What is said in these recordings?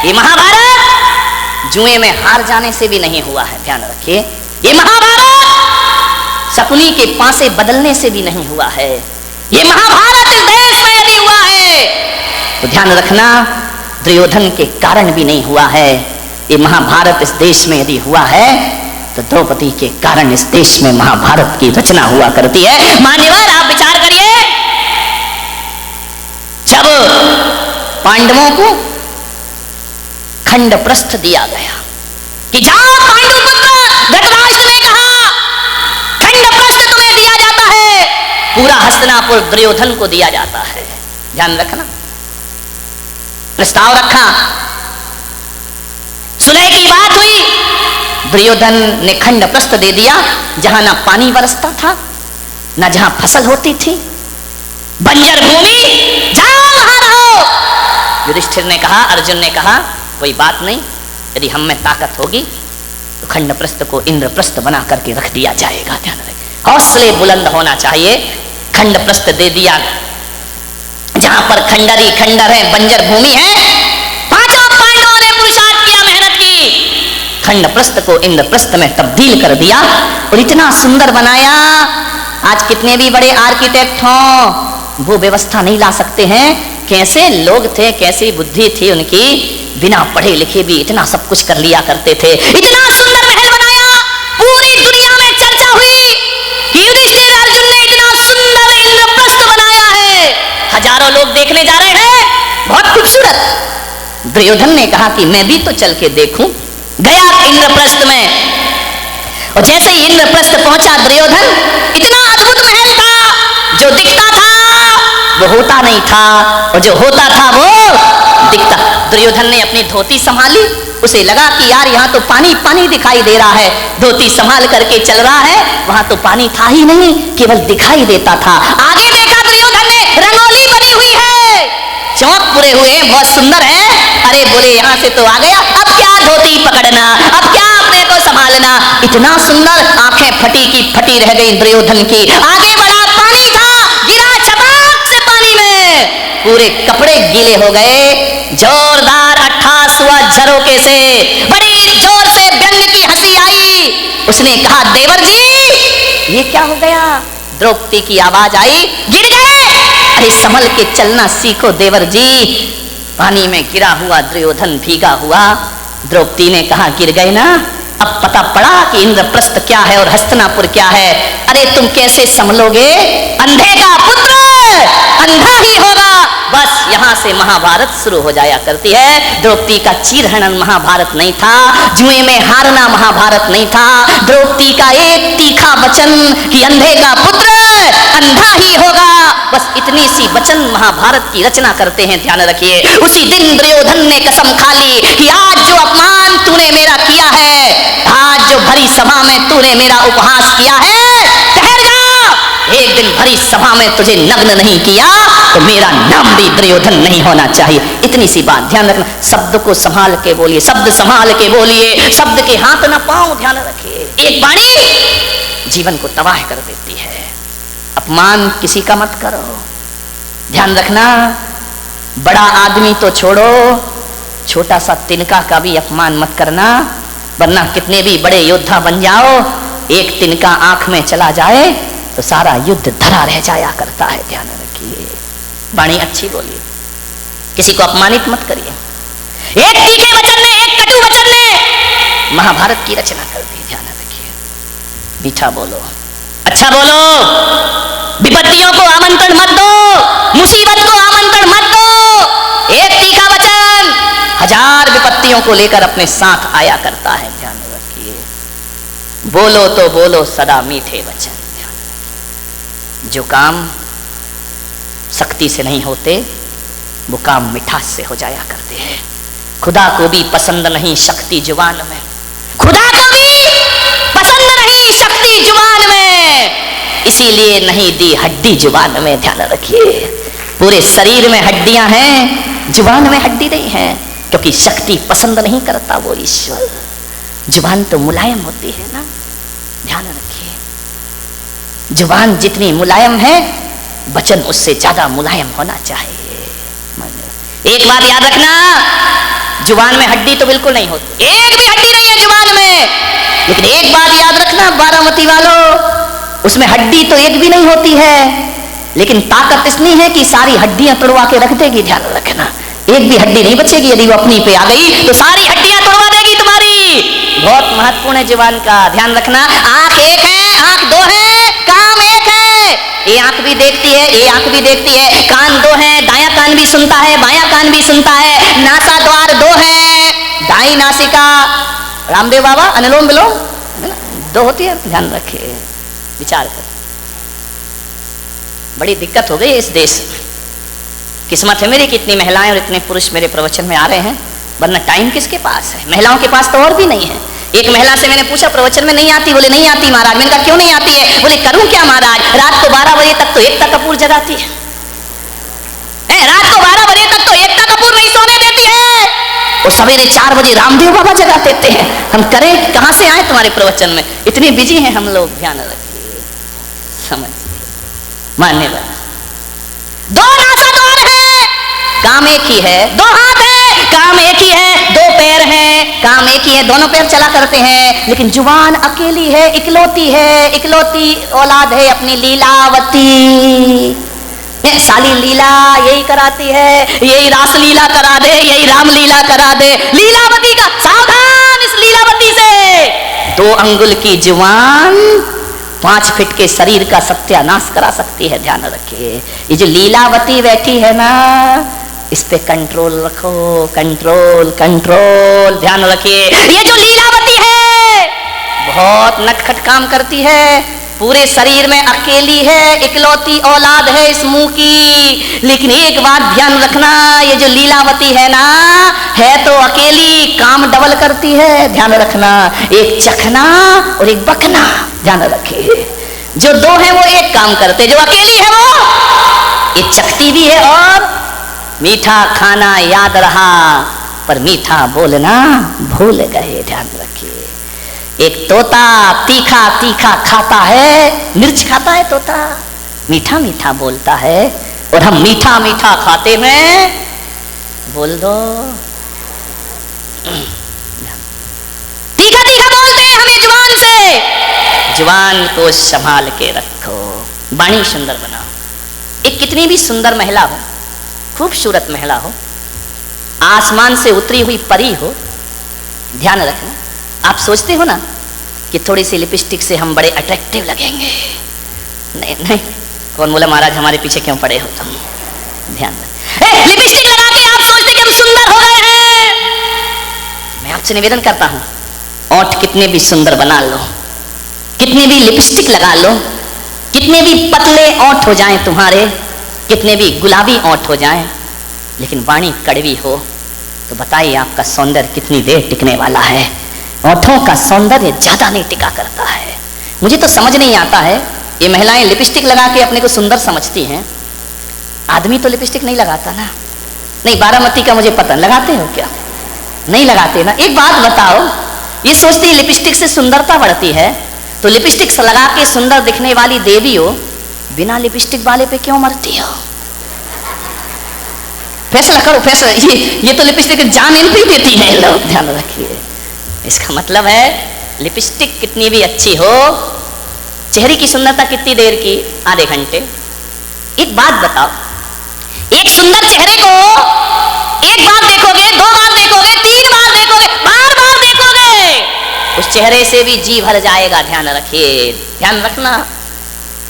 ये महाभारत जुए में हार जाने से भी नहीं हुआ है, ध्यान रखिए। ये महाभारत शकुनी के पासे बदलने से भी नहीं हुआ है। ये महाभारत इस देश में यदि हुआ है तो ध्यान रखना दुर्योधन के कारण भी नहीं हुआ है। ये महाभारत इस देश में यदि हुआ है तो द्रौपदी के कारण इस देश में महाभारत की रचना हुआ करती है। मान्यवर आप विचार करिए, जब पांडवों को खंड प्रस्थ दिया गया कि जाओ पांडुपुत्र, धृतराष्ट्र ने कहा खंड प्रस्थ तुम्हें दिया जाता है, पूरा हस्तिनापुर दुर्योधन को दिया जाता है। ध्यान रखना, प्रस्ताव रखा, सुलह की बात हुई, दुर्योधन ने खंड प्रस्थ दे दिया। जहां ना पानी बरसता था, ना जहां फसल होती थी, बंजर भूमि, जाओ वहां रहो। युधिष्ठिर ने कहा, अर्जुन ने कहा कोई बात नहीं, यदि हम में ताकत होगी तो खंड प्रस्थ को इंद्रप्रस्थ बना करके रख दिया जाएगा। ध्यान रखें, हौसले बुलंद होना चाहिए। खंड प्रस्थ दे दिया, जहां पर खंडर ही खंडर है, बंजर भूमि है। पांचों पांडवों ने पुरुषार्थ किया, मेहनत की, खंड प्रस्थ को इंद्रप्रस्थ में तब्दील कर दिया और इतना सुंदर बनाया। आज कितने भी बड़े आर्किटेक्ट हों, वो व्यवस्था नहीं ला सकते हैं। कैसे लोग थे, कैसी बुद्धि थी उनकी, बिना पढ़े लिखे भी इतना सब कुछ कर लिया करते थे। इतना सुंदर महल बनाया, पूरी दुनिया में चर्चा हुई कि युधिष्ठिर अर्जुन ने इतना सुंदर इंद्रप्रस्थ बनाया है, हजारों लोग देखने जा रहे हैं, बहुत खूबसूरत। दुर्योधन ने कहा कि मैं भी तो चल के देखूं। गया इंद्रप्रस्थ में, और जैसे ही इंद्रप्रस्थ पहुंचा दुर्योधन, इतना अद्भुत महल था, जो दिखता था वो होता नहीं था, और जो होता था वो दिखता। दुर्योधन ने अपनी धोती संभाली, उसे लगा कि यार यहाँ तो पानी पानी दिखाई दे रहा है। धोती संभाल करके चल रहा है, वहां तो पानी था ही नहीं, केवल दिखाई देता था। आगे देखा दुर्योधन ने, रंगोली बनी हुई है, चौक पूरे हुए हैं, बहुत सुंदर है। अरे बोले यहाँ से तो आ गया, अब क्या धोती पकड़ना, अब क्या अपने को संभालना। इतना सुंदर, आंखें फटी की फटी रह गई दुर्योधन की। आगे बढ़ा, पानी था, गिरा चपाक से पानी में, पूरे कपड़े गीले हो गए। जोरदार अट्ठास हुआ झरोके से, बड़ी जोर से व्यंग की हंसी आई। उसने कहा देवर जी ये क्या हो गया। द्रौपदी की आवाज आई, गिर गए, अरे संभल के चलना सीखो देवर जी। पानी में गिरा हुआ दुर्योधन भीगा हुआ। द्रौपदी ने कहा गिर गए ना, अब पता पड़ा कि इंद्रप्रस्थ क्या है और हस्तिनापुर क्या है। अरे तुम कैसे संभलोगे, अंधे का पुत्र अंधा ही होगा। बस यहाँ से महाभारत शुरू हो जाया करती है। द्रौपदी का चीरहरण महाभारत नहीं था, जुए में हारना महाभारत नहीं था। द्रौपदी का एक तीखा वचन कि अंधे का पुत्र अंधा ही होगा, बस इतनी सी वचन महाभारत की रचना करते हैं। ध्यान रखिए, उसी दिन दुर्योधन ने कसम खा ली कि आज जो अपमान तूने मेरा किया है, आज जो भरी सभा में तूने मेरा उपहास किया है, ठहर जा, एक दिन भरी सभा में तुझे नग्न नहीं किया तो मेरा नाम भी दुर्योधन नहीं होना चाहिए। इतनी सी बात ध्यान रखना। शब्द को संभाल के बोलिए, शब्द संभाल के बोलिए, शब्द के हाथ ना पाओ। ध्यान रखिए, एक वाणी जीवन को तबाह कर देती है। अपमान किसी का मत करो, ध्यान रखना। बड़ा आदमी तो छोड़ो, छोटा सा तिनका का भी अपमान मत करना, वरना कितने भी बड़े योद्धा बन जाओ, एक तिनका आंख में चला जाए तो सारा युद्ध धरा रह जाया करता है। ध्यान रखिए, वाणी अच्छी बोलिए, किसी को अपमानित मत करिए। एक तीखे वचन ने, एक कटु वचन ने महाभारत की रचना कर दी। ध्यान रखिए, मीठा बोलो, अच्छा बोलो, विपत्तियों को आमंत्रण मत दो, मुसीबत को आमंत्रण मत दो। एक तीखा वचन हजार विपत्तियों को लेकर अपने साथ आया करता है। ध्यान रखिए, बोलो तो बोलो सदा मीठे वचन। जो काम शक्ति से नहीं होते वो काम मिठास से हो जाया करते हैं। खुदा को भी पसंद नहीं शक्ति जुबान में, खुदा को भी पसंद नहीं शक्ति जुबान में, इसीलिए नहीं दी हड्डी जुबान में। ध्यान रखिए, पूरे शरीर में हड्डियां हैं, जुबान में हड्डी नहीं है, क्योंकि शक्ति पसंद नहीं करता वो ईश्वर। जुबान तो मुलायम होती है ना। ध्यान रखिए, जुबान जितनी मुलायम है, वचन उससे ज्यादा मुलायम होना चाहिए। एक बात याद रखना, जुबान में हड्डी तो बिल्कुल नहीं होती, एक भी हड्डी नहीं है जुबान में। लेकिन एक बात याद रखना बारामती वालों, उसमें हड्डी तो एक भी नहीं होती है, लेकिन ताकत इतनी है कि सारी हड्डियां तोड़वा के रख देगी। ध्यान रखना, एक भी हड्डी नहीं बचेगी। यदि वो अपनी पे आ गई तो सारी हड्डियां तोड़वा देगी तुम्हारी। बहुत महत्वपूर्ण है जुबान का, ध्यान रखना। आंख एक है, आंख दो है, काम एक है। ये आंख भी देखती है, ये आंख भी देखती है। कान दो है, दायां कान भी सुनता है, बायां कान भी सुनता है। नासा द्वार दो है, दाई नासिका, रामदेव बाबा अनुलोम विलोम दो होती है। ध्यान रखिए, विचार कर। बड़ी दिक्कत हो गई इस देश में। किस्मत है मेरी कि इतनी महिलाएं और इतने पुरुष मेरे प्रवचन में आ रहे हैं, वरना टाइम किसके पास है? महिलाओं के पास तो और भी नहीं है। एक महिला से मैंने पूछा प्रवचन में नहीं आती, बोले नहीं आती महाराज। मैंने कहा क्यों नहीं आती है? बोले करूं क्या महाराज, रात को 12 बजे तक तो एकता कपूर जगाती है, रात को 12 बजे तक तो एकता कपूर नहीं सोने देती है, और सवेरे 4 बजे रामदेव बाबा जगा देते हैं। हम करें, कहां से आए तुम्हारे प्रवचन में? इतने बिजी हैं हम लोग। ध्यान रखिए, समझिए, मानने वाले। दो नासा द्वार है, काम एक ही है। दो हाथ है, काम एक ही है। दो पैर हैं, काम एक ही है, दोनों पैर चला करते हैं। लेकिन जुबान अकेली है, इकलौती है, इकलौती औलाद है अपनी लीलावती। साली लीला यही कराती है, यही रास लीला करा दे, यही राम लीला करा दे। लीलावती का सावधान इस लीलावती से। 2 अंगुल की जुबान 5 फीट के शरीर का सत्यानाश करा सकती है। ध्यान रखिए, ये जो लीलावती बैठी है ना, इस पे कंट्रोल रखो, कंट्रोल कंट्रोल। ध्यान रखिए, ये जो लीलावती है बहुत नटखट काम करती है, पूरे शरीर में अकेली है, इकलौती औलाद है इस मुंह की। लेकिन एक बात ध्यान रखना, ये जो लीलावती है ना, है तो अकेली, काम डबल करती है। ध्यान रखना, एक चखना और एक बकना। ध्यान रखिए, जो 2 है वो एक काम करते, जो अकेली है वो ये चखती भी है और मीठा खाना याद रहा पर मीठा बोलना भूल गए। ध्यान रखिए, एक तोता तीखा तीखा खाता है, मिर्च खाता है तोता, मीठा मीठा बोलता है, और हम मीठा मीठा खाते हैं। बोल दो, तीखा तीखा बोलते हैं हमें जुबान से। जुबान को संभाल के रखो, वाणी सुंदर बनाओ। एक कितनी भी सुंदर महिला हो, खूबसूरत महिला हो, आसमान से उतरी हुई परी हो, ध्यान रखना, आप सोचते हो ना कि थोड़ी सी लिपस्टिक से हम बड़े अट्रैक्टिव लगेंगे। नहीं नहीं, कौन बोला महाराज हमारे पीछे क्यों पड़े हो तुम? ध्यान रख, लिपस्टिक लगा के आप सोचते कि हम सुंदर हो गए हैं। मैं आपसे निवेदन करता हूं, ओंठ कितने भी सुंदर बना लो, कितने भी लिपस्टिक लगा लो, कितने भी पतले ओंठ हो जाएं तुम्हारे, कितने भी गुलाबी ओंठ हो जाएं, लेकिन वाणी कड़वी हो तो बताइए आपका सौंदर्य कितनी देर टिकने वाला है? ओंठों का सौंदर्य ज्यादा नहीं टिका करता है। मुझे तो समझ नहीं आता है, ये महिलाएं लिपस्टिक लगा के अपने को सुंदर समझती हैं, आदमी तो लिपस्टिक नहीं लगाता ना। नहीं, बारामती का मुझे पता, लगाते हो क्या? नहीं लगाते ना। एक बात बताओ, ये सोचती है लिपस्टिक से सुंदरता बढ़ती है, तो लिपस्टिक लगा के सुंदर दिखने वाली देवी हो, बिना लिपस्टिक वाले पे क्यों मरती हो? फैसला करो, फैसला। ये तो लिपस्टिक जान इनकी देती है लोग। ध्यान रखिए, इसका मतलब है लिपस्टिक कितनी भी अच्छी हो, चेहरे की सुंदरता कितनी देर की? आधे घंटे। एक बात बताओ, एक सुंदर चेहरे को एक बार देखोगे, 2 बार देखोगे, 3 बार देखोगे, बार बार देखोगे, उस चेहरे से भी जी भर जाएगा। ध्यान रखिए, ध्यान रखना,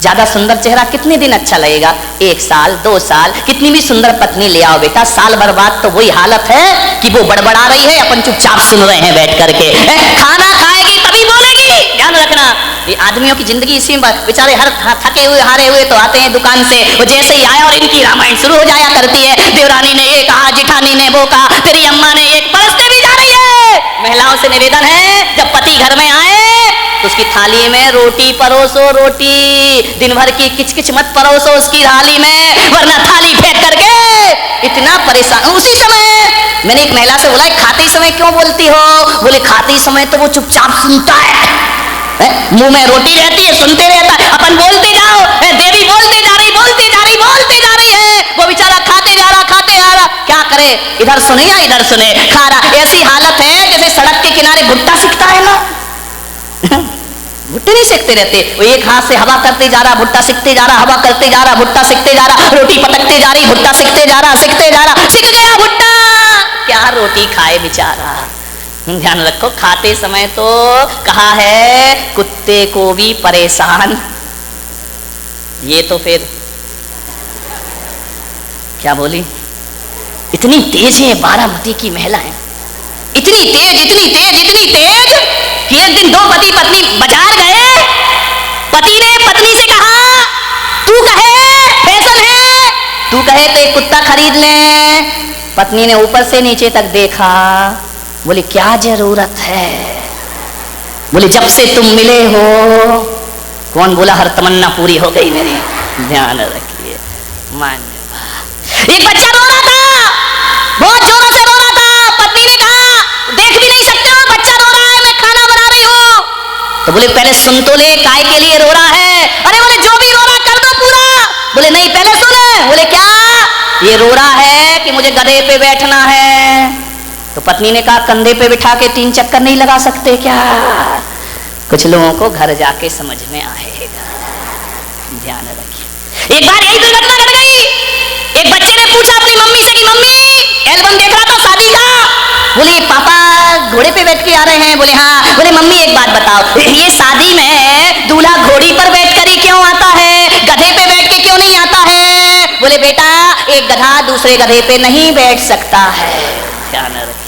ज्यादा सुंदर चेहरा कितने दिन अच्छा लगेगा? 1 साल 2 साल। कितनी भी सुंदर पत्नी ले आओ बेटा, साल भर बाद तो वही हालत है कि वो बड़बड़ा रही है, अपन चुपचाप सुन रहे हैं बैठ करके। खाना खाएगी तभी बोलेगी। ध्यान रखना, ये आदमियों की जिंदगी इसी में, बेचारे हर थके हुए हारे हुए तो आते हैं दुकान से, वो जैसे ही आया और इनकी रामायण शुरू हो जाया करती है। देवरानी ने ये कहा, जिठानी ने वो कहा, तेरी अम्मा ने एक परसते भी जा रही है। महिलाओं से निवेदन है, जब पति घर में आए तो उसकी थाली में रोटी परोसो, रोटी। दिन भर की किचकिच मत परोसो उसकी थाली में, वरना थाली फेंक करके इतना परेशान। उसी समय मैंने एक महिला से बोला, खाते समय क्यों बोलती हो? बोले खाते समय तो वो चुपचाप सुनता है, मुंह में रोटी रहती है, सुनते रहता है, अपन बोलते जाओ, देवी बोलते जा रही, बोलते जा रही, बोलते जा रही है, वो बेचारा खाते जा रहा, खाते आ रहा। क्या करे, इधर सुने या इधर सुने, खा रहा। ऐसी हालत है जैसे सड़क के किनारे भुट्टा सिकता है ना, भुट्टे नहीं सेकते रहते, वो एक हाथ से हवा करते जा रहा, भुट्टा सिकते जा रहा, हवा करते जा रहा, भुट्टा सिकते जा रहा, रोटी पटकते जा रही, भुट्टा सिकते जा रहा, सिकते जा रहा, सिक गया भुट्टा, क्या रोटी खाए बेचारा। ध्यान रखो, खाते समय तो कहा है कुत्ते को भी परेशान, ये तो फिर क्या बोली, इतनी तेज है बारामती की महिलाएं, इतनी तेज इतनी तेज इतनी तेज कि एक दिन दो पति पत्नी बाजार गए, पति ने पत्नी से कहा तू कहे फैशन है, तू कहे तो एक कुत्ता खरीद ले। पत्नी ने ऊपर से नीचे तक देखा, बोली क्या जरूरत है, बोली जब से तुम मिले हो। कौन बोला हर तमन्ना पूरी हो गई मेरी, ध्यान रखिए। मान एक बच्चा रो रहा था, बहुत जोरों से रो रहा था, पत्नी ने कहा देख भी नहीं सकते हो बच्चा रो रहा है, मैं खाना बना रही हूँ। तो बोले पहले सुन तो ले, काय के लिए रो रहा है। अरे बोले जो भी रो रहा कर दो पूरा। बोले नहीं पहले सुने। बोले क्या, ये रो रहा है कि मुझे गधे पे बैठना है। तो पत्नी ने कहा कंधे पे बिठा के 3 चक्कर नहीं लगा सकते क्या। कुछ लोगों को घर जाके समझ में आएगा, ध्यान रखिए। एक बार यही दुर्घटना घट गई, एक बच्चे ने पूछा अपनी मम्मी से कि मम्मी एल्बम देख रहा था शादी का। बोले पापा घोड़े पे बैठ के आ रहे हैं। बोले हाँ। बोले मम्मी एक बात बताओ, ये शादी में दूल्हा घोड़ी पर बैठ कर ही क्यों आता है, गधे पे बैठ के क्यों नहीं आता है। बोले बेटा एक गधा दूसरे गधे पे नहीं बैठ सकता है, ध्यान रखिए।